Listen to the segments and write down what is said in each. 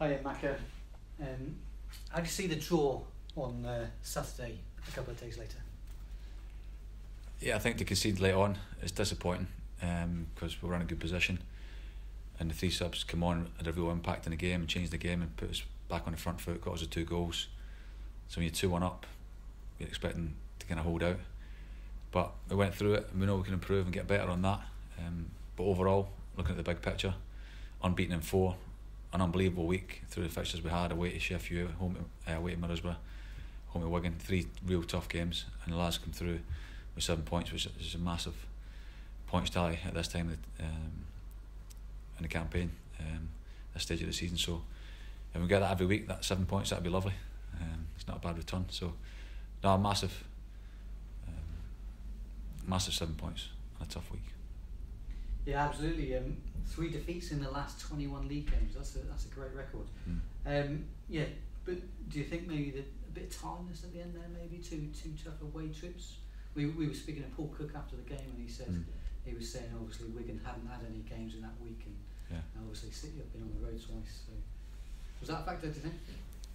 Hiya, Macca. How do you see the draw on Saturday, a couple of days later? Yeah, I think to concede late on is disappointing because we were in a good position, and the 3 subs come on, had a real impact in the game and changed the game and put us back on the front foot, got us the 2 goals. So when you're 2-1 up, you're expecting to kind of hold out. But we went through it and we know we can improve and get better on that. But overall, looking at the big picture, unbeaten in 4, an unbelievable week through the fixtures we had, away to Sheffield, away to Middlesbrough, home to Wigan, 3 real tough games, and the lads come through with 7 points, which is a massive points tally at this time in the campaign, this stage of the season. So if we get that every week, that 7 points, that'd be lovely. It's not a bad return. So no, massive 7 points on a tough week. Yeah, absolutely. 3 defeats in the last 21 league games. That's a great record. Yeah, but do you think maybe a bit of tiredness at the end there, maybe two tough away trips? We were speaking to Paul Cook after the game, and he said he was saying obviously Wigan hadn't had any games in that week, and obviously City have been on the road twice. So was that a factor, do you think?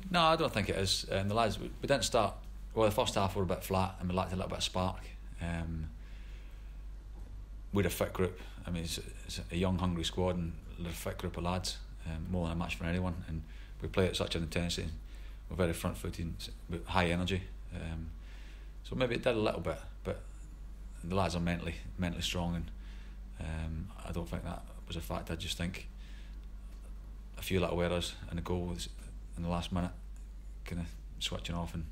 No, I don't think it is. The lads, we didn't start well. The first half were a bit flat, and we lacked a little bit of spark. We had a fit group. I mean, it's a young, hungry squad, and a fit group of lads, more than a match for anyone. And we play at such an intensity. We're very front-footed, with high energy. So maybe it did a little bit, but the lads are mentally strong, and I don't think that was a fact. I just think a few little errors and a goal in the last minute, kind of switching off and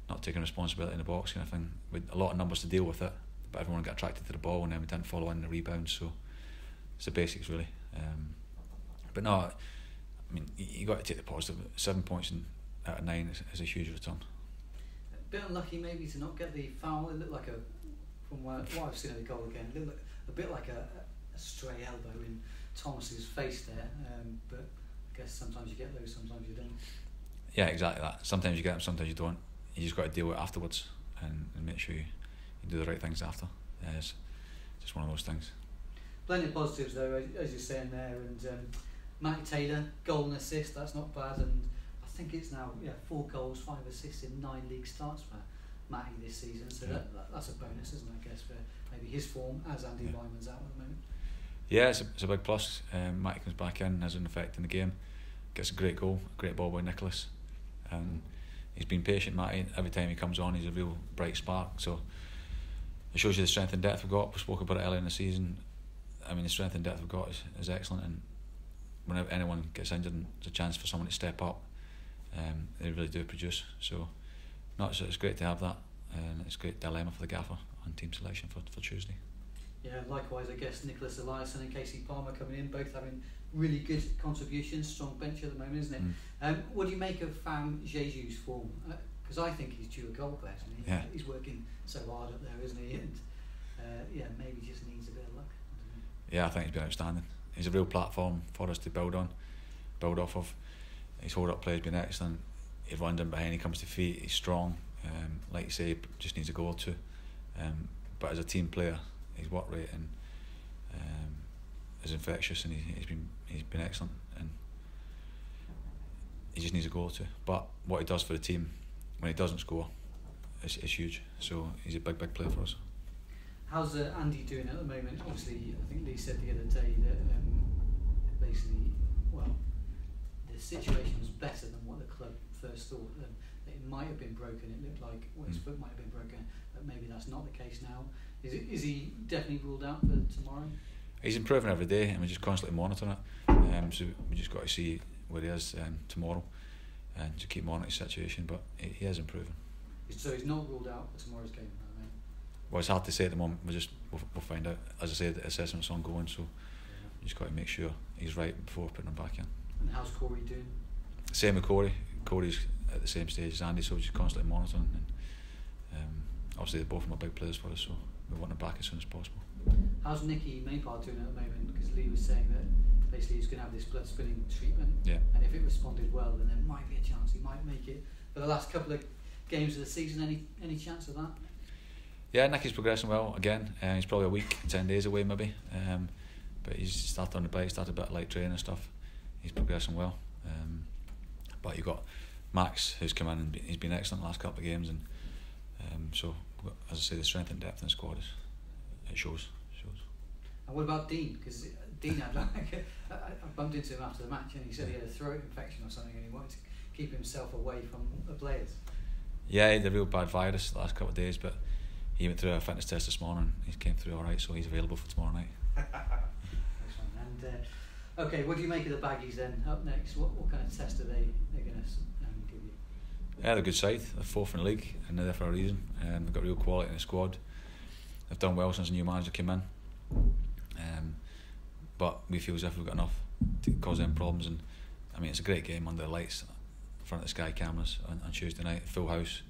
not taking responsibility in the box, kind of thing. With a lot of numbers to deal with it, but everyone got attracted to the ball, and then we didn't follow in the rebounds. So it's the basics, really. But no, I mean, you got to take the positive. 7 points out of 9 is a huge return. A bit unlucky maybe to not get the foul. It looked like from what I've seen of the goal again, it looked like a bit like a stray elbow in Thomas's face there. But I guess sometimes you get those, sometimes you don't. Yeah, exactly that. Sometimes you get them, sometimes you don't. You just got to deal with it afterwards and make sure you do the right things after. It's just one of those things. Plenty of positives though, as you're saying there, and Matt Taylor, goal and assist, that's not bad, and I think it's now 4 goals, 5 assists in 9 league starts for Matty this season, so that's a bonus, isn't it, I guess, for maybe his form as Andy Lyman's out at the moment. Yeah, it's a big plus. Matty comes back in, has an effect in the game, gets a great goal, a great ball by Nicholas, and he's been patient, Matty. Every time he comes on, he's a real bright spark, so it shows you the strength and depth we've got. We spoke about it earlier in the season. I mean, the strength and depth we've got is excellent, and whenever anyone gets injured and there's a chance for someone to step up, they really do produce. So it's great to have that, and it's a great dilemma for the gaffer on team selection for Tuesday. Yeah, likewise, I guess Nicholas Eliasson and Casey Palmer coming in, both having really good contributions, strong bench at the moment, isn't it? What do you make of Fam Jesus' form? Because I think he's due a goal personally. He's working so hard up there, isn't he? And maybe just needs a bit of luck. Yeah, I think he's been outstanding. He's a real platform for us to build off of. His hold-up play has been excellent. He runs in behind, he comes to feet, he's strong. Like you say, just needs a goal or two. But as a team player, his work rate and is infectious, and he's been excellent. And he just needs a goal or two. But what he does for the team when he doesn't score is huge. So he's a big player for us. How's Andy doing at the moment? Obviously, I think Lee said the other day that basically, the situation was better than what the club first thought. It might have been broken. It looked like his foot might have been broken, but maybe that's not the case now. Is he definitely ruled out for tomorrow? He's improving every day, and we're just constantly monitoring it. So we just got to see where he is tomorrow, and to keep monitoring the situation. But he is improving. So he's not ruled out for tomorrow's game, right? Well, it's hard to say at the moment. We'll find out. As I said, the assessment's ongoing, so we just got to make sure he's right before putting him back in. And how's Corey doing? Same with Corey. Corey's at the same stage as Andy, so we're just constantly monitoring. And obviously, they're both of them are big players for us, so we want them back as soon as possible. How's Nicky Maypart doing at the moment? Because Lee was saying that basically he's going to have this blood spinning treatment, and if it responded well, then there might be a chance he might make it. For the last couple of games of the season, any chance of that? Yeah, Nicky's progressing well again. He's probably a week, 10 days away maybe, but he's started on the bike, started a bit of light training and stuff. He's progressing well. But you've got Max, who's come in and he's been excellent the last couple of games, and so as I say, the strength and depth in the squad it shows. And what about Dean? Because Dean I bumped into him after the match, and he said he had a throat infection or something, and he wanted to keep himself away from the players. Yeah, he had a real bad virus the last couple of days, but he went through a fitness test this morning. He came through all right, so he's available for tomorrow night. And okay, what do you make of the Baggies then? Up next, what kind of test are they going to give you? Yeah, they're a good side. They're fourth in the league, and they're there for a reason. They've got real quality in the squad. They've done well since the new manager came in. But we feel as if we've got enough to cause them problems, and I mean it's a great game under the lights in front of the Sky cameras on Tuesday night, full house,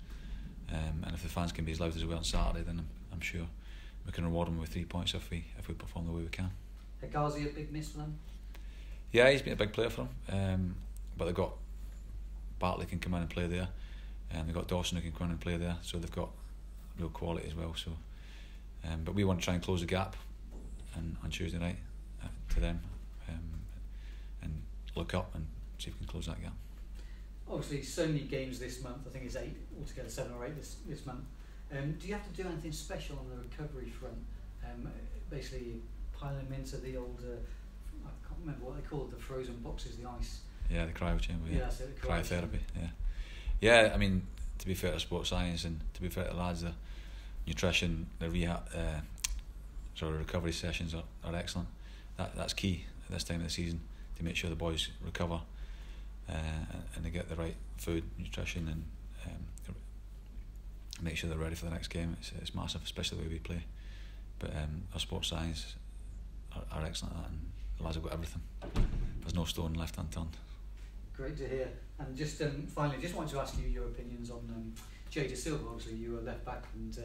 and if the fans can be as loud as we were on Saturday, then I'm sure we can reward them with 3 points if we perform the way we can. Hegazi a big miss for them? Yeah, he's been a big player for them, but they've got Bartley can come in and play there, and they've got Dawson who can come in and play there, so they've got real quality as well. So, but we want to try and close the gap on Tuesday night to them, and look up and see if we can close that gap. Obviously, so many games this month. I think it's 8 altogether, 7 or 8 this month. Do you have to do anything special on the recovery front? Basically, piling them into the old, I can't remember what they call it, the frozen boxes, the ice. Yeah, the cryo chamber. Yeah, that's it, the cryotherapy. Yeah. I mean, to be fair to sports science and to be fair to the lads, the nutrition, the rehab, sort of recovery sessions are excellent. That's key at this time of the season to make sure the boys recover and they get the right food, nutrition, and make sure they're ready for the next game. It's massive, especially the way we play. But our sports science are excellent at that, and the lads have got everything. There's no stone left unturned. Great to hear. And just finally, just wanted to ask you your opinions on Jay De Silva. Obviously, you were left back, and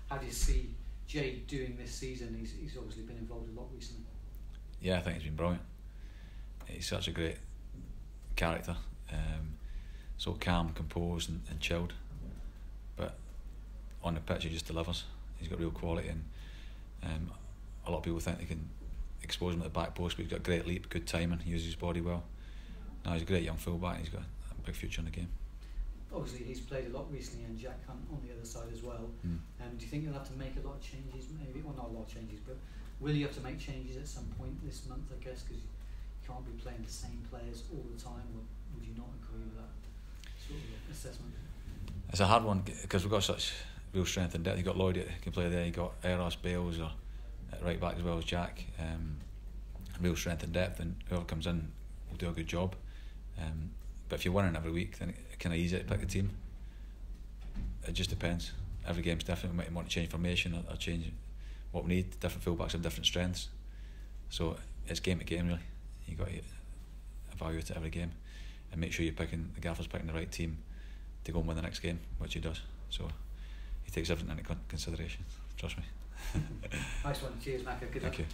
how do you see Jay doing this season? He's obviously been involved a lot recently. Yeah, I think he's been brilliant. He's such a great character, so calm, composed, and chilled. But on the pitch, he just delivers. He's got real quality, and a lot of people think they can expose him at the back post, but he's got a great leap, good timing. He uses his body well. No, he's a great young fullback. He's got a big future in the game. Obviously, he's played a lot recently, and Jack Hunt on the other side as well. Do you think you'll have to make a lot of changes? Maybe, well, not a lot of changes, but will you have to make changes at some point this month? I guess because you can't be playing the same players all the time. Would you not agree with that sort of assessment? It's a hard one because we've got such real strength and depth. You've got Lloyd that can play there. You've got Eros, Bales, or at right back as well as Jack. Real strength and depth, and whoever comes in will do a good job. But if you're winning every week, then it kind of easy to pick a team. It just depends. Every game's different. We might want to change formation or change what we need. Different fullbacks have different strengths, so it's game to game really. You got to evaluate it every game and make sure the gaffer's picking the right team to go and win the next game, which he does. So he takes everything into consideration. Trust me. Nice one. Cheers, Macca. Good luck. Thank you.